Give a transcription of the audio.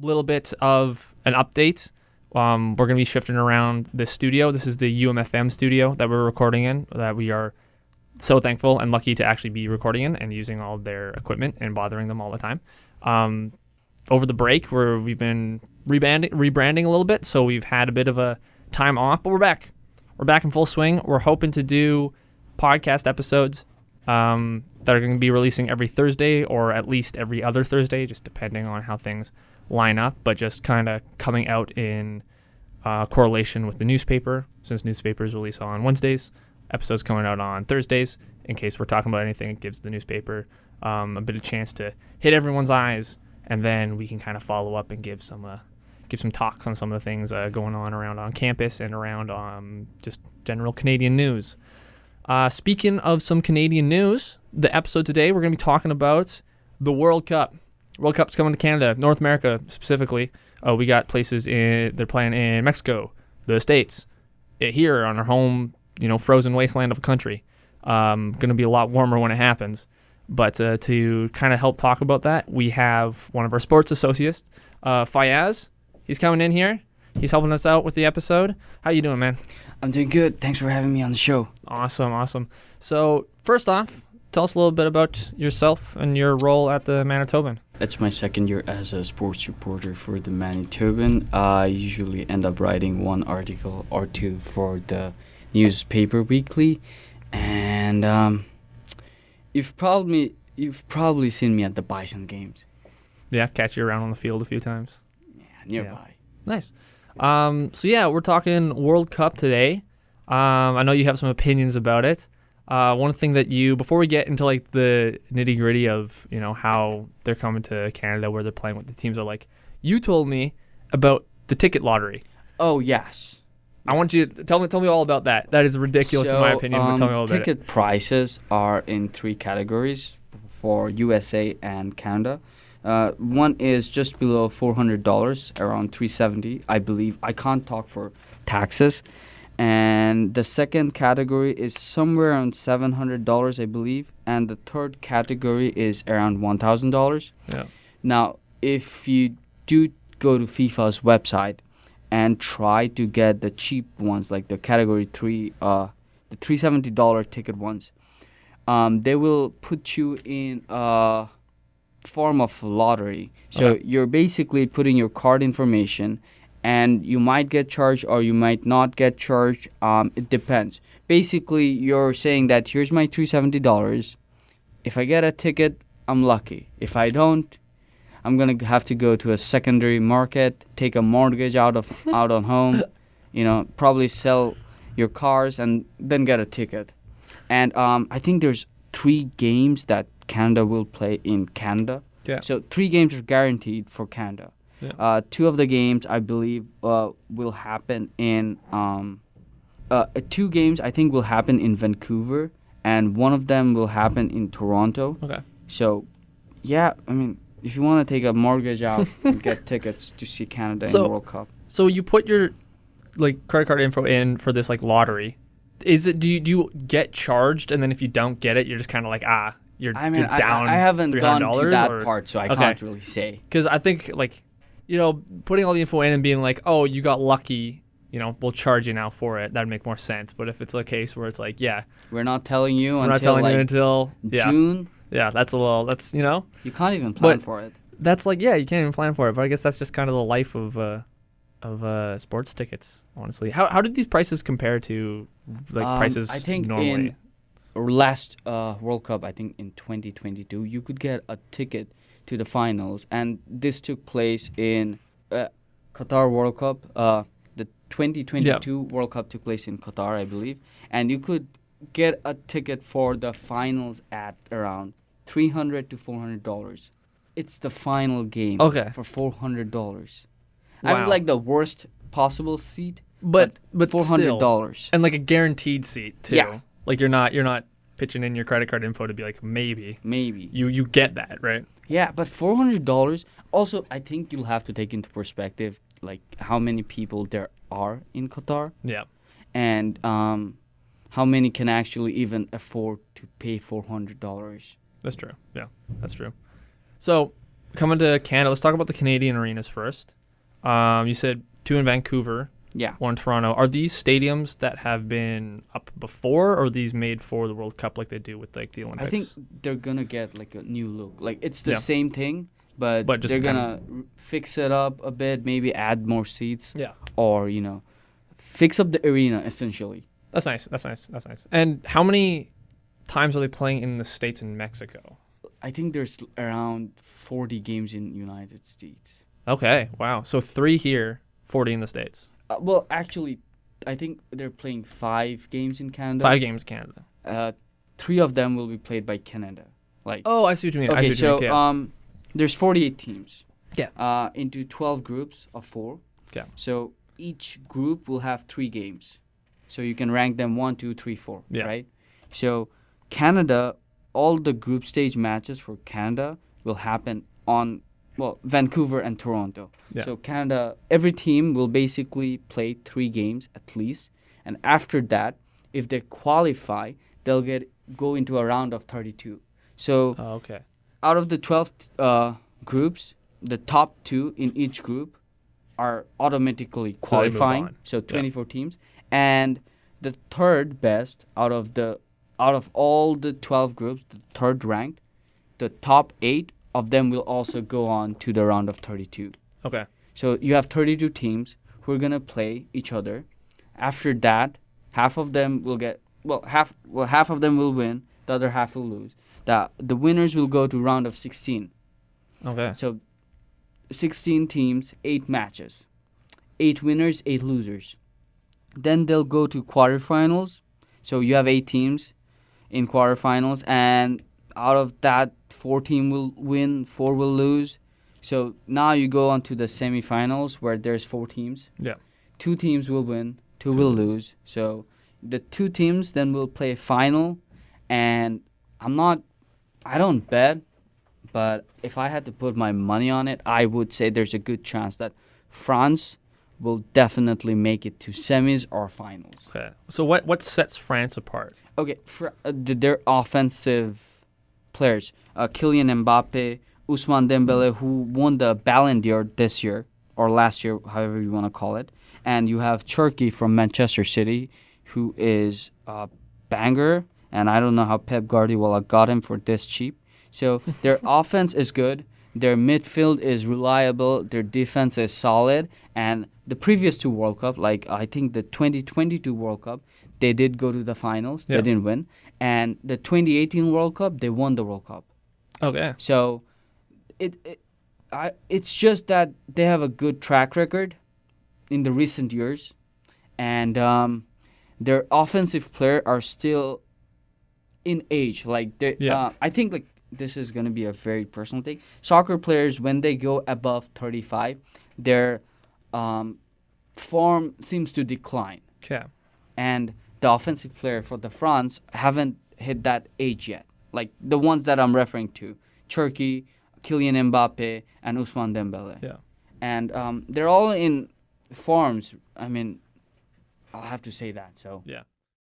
little bit of an update. We're going to be shifting around the studio. This is the UMFM studio that we're recording in, that we are so thankful and lucky to actually be recording in and using all their equipment and bothering them all the time. Over the break, we've been rebranding a little bit, so we've had a bit of a time off, but we're back. We're back in full swing. We're hoping to do podcast episodes that are going to be releasing every Thursday or at least every other Thursday, just depending on how things line up, but just kind of coming out in correlation with the newspaper, since newspapers release on Wednesdays, episodes coming out on Thursdays. In case we're talking about anything, it gives the newspaper a bit of chance to hit everyone's eyes, and then we can kind of follow up and give some talks on some of the things going on around on campus and around just general Canadian news. Speaking of some Canadian news, the episode today we're going to be talking about the World Cup. World Cup's coming to Canada, North America specifically. We got places they're playing in Mexico, the States, here on our home, frozen wasteland of a country. Going to be a lot warmer when it happens. But to kind of help talk about that, we have one of our sports associates, Faiyaz. He's coming in here. He's helping us out with the episode. How you doing, man? I'm doing good. Thanks for having me on the show. Awesome. So first off, tell us a little bit about yourself and your role at the Manitoban. It's my second year as a sports reporter for the Manitoban. I usually end up writing one article or two for the newspaper weekly, and you've probably seen me at the Bison games. Yeah, catch you around on the field a few times. Yeah, nearby. Yeah. Nice. We're talking World Cup today. I know you have some opinions about it. One thing that before we get into like the nitty gritty of how they're coming to Canada, where they're playing, what the teams are like, you told me about the ticket lottery. Oh yes, I want you to tell me all about that. That is ridiculous in my opinion. But tell me all about it. Ticket prices are in 3 categories for USA and Canada. One is just below $400, around $370, I believe. I can't talk for taxes. And the second category is somewhere around $700, I believe. And the third category is around $1,000. Yeah. Now, if you do go to FIFA's website and try to get the cheap ones, like the category 3, the $370 ticket ones, they will put you in a form of lottery. So you're basically putting your card information, and you might get charged or you might not get charged. It depends. Basically, you're saying that here's my $370. If I get a ticket, I'm lucky. If I don't, I'm going to have to go to a secondary market, take a mortgage out on home, probably sell your cars and then get a ticket. And I think there's 3 games that Canada will play in Canada. Yeah. So 3 games are guaranteed for Canada. Yeah. 2 of the games, I believe, will happen in 2 games, I think, will happen in Vancouver, and one of them will happen in Toronto. Okay. So, yeah, I mean, if you want to take a mortgage out and get tickets to see Canada in the World Cup. So you put your credit card info in for this lottery. Is it? Do you get charged, and then if you don't get it, you're just kind of like you're down. I haven't gone to that or? part, so I can't really say. Because I think putting all the info in and being like, oh, you got lucky, we'll charge you now for it. That'd make more sense. But if it's a case where it's like, we're not telling you until June. Yeah, that's You can't even plan for it. That's you can't even plan for it. But I guess that's just kind of the life of sports tickets, honestly. How did these prices compare to prices I think normally? In last World Cup, I think in 2022, you could get a ticket to the finals, and this took place in Qatar World Cup. The 2022 World Cup took place in Qatar, I believe, and you could get a ticket for the finals at around $300 to $400. It's the final game for $400. Wow. I would like the worst possible seat, but $400 and a guaranteed seat too. Yeah. You're not pitching in your credit card info to be like maybe. You get that, right? Yeah, but $400. Also, I think you'll have to take into perspective how many people there are in Qatar. Yeah. And how many can actually even afford to pay $400. That's true. Yeah, that's true. So Coming to Canada, let's talk about the Canadian arenas first. You said 2 in Vancouver, Yeah. 1 in Toronto. Are these stadiums that have been up before, or are these made for the World Cup like they do with like the Olympics? I think they're gonna get like a new look. Like it's the Yeah. same thing, but just they're kind gonna fix it up a bit, maybe add more seats, Yeah. or fix up the arena essentially. That's nice. That's nice. And how many times are they playing in the States and Mexico? I think there's around 40 games in United States. Okay. Wow. So 3 here, 40 in the States. Well, actually, I think they're playing 5 games in Canada. 5 games Canada. 3 of them will be played by Canada. Like Oh, I see what you mean. I okay, see what you so mean. there's 48 teams. Yeah. Into 12 groups of 4. Yeah. So each group will have 3 games. So you can rank them 1, 2, 3, 4. Yeah. Right. So Canada, all the group stage matches for Canada will happen on Vancouver and Toronto. Yeah. So Canada, every team will basically play 3 games at least, and after that, if they qualify, they'll go into a round of 32. So Oh, okay. out of the 12 groups, the top 2 in each group are automatically So they move qualifying. on. So 24 teams, and the third best out of all the 12 groups, the third ranked, the top 8 of them will also go on to the round of 32. Okay. So you have 32 teams who are gonna play each other. After that, half of them will half of them will win, the other half will lose. The winners will go to round of 16. Okay. So 16 teams, 8 matches. 8 winners, 8 losers. Then they'll go to quarterfinals. So you have 8 teams in quarterfinals, and out of that, 4 teams will win, 4 will lose. So now you go on to the semifinals where there's 4 teams. Yeah. 2 teams will win, 2 will lose. So the 2 teams then will play a final, and I don't bet, but if I had to put my money on it, I would say there's a good chance that France will definitely make it to semis or finals. Okay. So what sets France apart? Okay, their offensive players, Kylian Mbappe, Ousmane Dembélé, who won the Ballon d'Or this year or last year, however you want to call it, and you have Cherki from Manchester City, who is a banger, and I don't know how Pep Guardiola got him for this cheap. So their offense is good, their midfield is reliable, their defense is solid, and the previous 2 World Cup, like I think the 2022 World Cup, they did go to the finals. Yeah. They didn't win. And the 2018 World Cup, they won the World Cup. Okay. So it's just that they have a good track record in the recent years, and their offensive players are still in age. Like I think like this is gonna be a very personal thing. Soccer players, when they go above 35, their form seems to decline. Okay. And the offensive player for the France haven't hit that age yet. Like the ones that I'm referring to, Cherki, Kylian Mbappe, and Ousmane Dembélé. Yeah. And they're all in forms. I mean, I'll have to say that. So Yeah.